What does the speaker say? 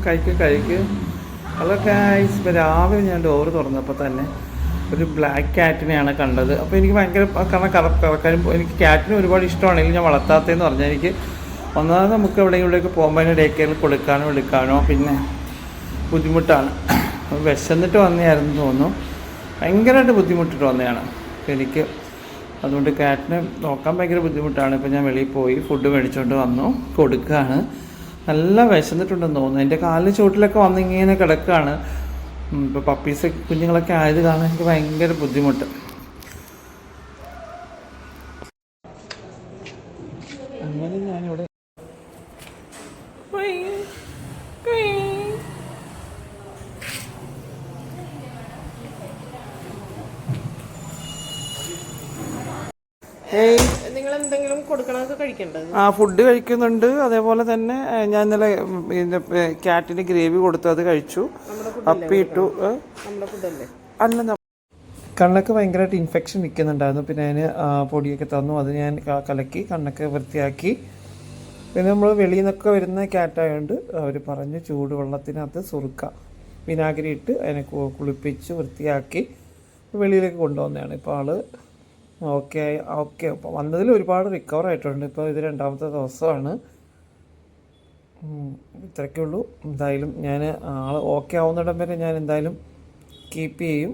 കഴിക്ക്. Hello guys, ഇപ്പോൾ രാവിലെ ഞാൻ ഡോറ് തുറന്നപ്പോൾ തന്നെ ഒരു ബ്ലാക്ക് ക്യാറ്റിനെയാണ് കണ്ടത്. അപ്പോൾ എനിക്ക് ഭയങ്കര കാരണം കറക്കാനും എനിക്ക് ക്യാറ്റിനെ ഒരുപാട് ഇഷ്ടമാണെങ്കിൽ ഞാൻ വളർത്താത്തതെന്ന് പറഞ്ഞാൽ എനിക്ക് ഒന്നാമത് നമുക്ക് എവിടെയെങ്കിലേക്ക് പോകുമ്പോൾ അതിന് ഡേ കെയറിൽ കൊടുക്കാനോ എടുക്കാനോ പിന്നെ ബുദ്ധിമുട്ടാണ്. വിശന്നിട്ട് വന്നതായിരുന്നു തോന്നുന്നു, ഭയങ്കരമായിട്ട് ബുദ്ധിമുട്ടിട്ട് വന്നതാണ് എനിക്ക്. അതുകൊണ്ട് ക്യാറ്റിനെ നോക്കാൻ ഭയങ്കര ബുദ്ധിമുട്ടാണ്. ഇപ്പോൾ ഞാൻ വെളിയിൽ പോയി ഫുഡ് മേടിച്ചുകൊണ്ട് വന്നു കൊടുക്കുകയാണ്. നല്ല വിശന്നിട്ടുണ്ടെന്ന് തോന്നുന്നു. എൻ്റെ കാലിന് ചുവട്ടിലൊക്കെ വന്നിങ്ങനെ കിടക്കുകയാണ്. ഇപ്പോൾ പപ്പീസ് കുഞ്ഞുങ്ങളൊക്കെ ആയത് കാരണം എനിക്ക് ഭയങ്കര ബുദ്ധിമുട്ട്. അങ്ങനെ ഞാനിവിടെ നിങ്ങൾ എന്തെങ്കിലും കൊടുക്കണതൊക്കെ കഴിക്കേണ്ടത്? ഫുഡ് കഴിക്കുന്നുണ്ട്. അതേപോലെ തന്നെ ഞാൻ ഇന്നലെ ക്യാറ്റിന് ഗ്രേവി കൊടുത്തു, അത് കഴിച്ചു. അപ്പിയിട്ടു. അല്ല, കണ്ണൊക്കെ ഭയങ്കരമായിട്ട് ഇൻഫെക്ഷൻ നിൽക്കുന്നുണ്ടായിരുന്നു. പിന്നെ അതിന് പൊടിയൊക്കെ തന്നു, അത് ഞാൻ കലക്കി കണ്ണൊക്കെ വൃത്തിയാക്കി. പിന്നെ നമ്മൾ വെളിയിൽ നിന്നൊക്കെ വരുന്ന ക്യാറ്റായതുകൊണ്ട് അവർ പറഞ്ഞ് ചൂടുവെള്ളത്തിനകത്ത് സുറുക്ക വിനാഗിരി ഇട്ട് അതിനെ കുളിപ്പിച്ച് വൃത്തിയാക്കി വെളിയിലേക്ക് കൊണ്ടുവന്നതാണ്. ഇപ്പോൾ ആൾ ഓക്കെ അപ്പോൾ വന്നതിൽ ഒരുപാട് റിക്കവർ ആയിട്ടുണ്ട്. ഇപ്പോൾ ഇത് 2ാമത്തെ ദിവസമാണ്. ഇത്രയൊക്കെ ഉള്ളൂ. എന്തായാലും ഞാൻ ആൾ ഓക്കെ ആവുന്നിടം വരെ ഞാൻ എന്തായാലും കീപ്പ് ചെയ്യും.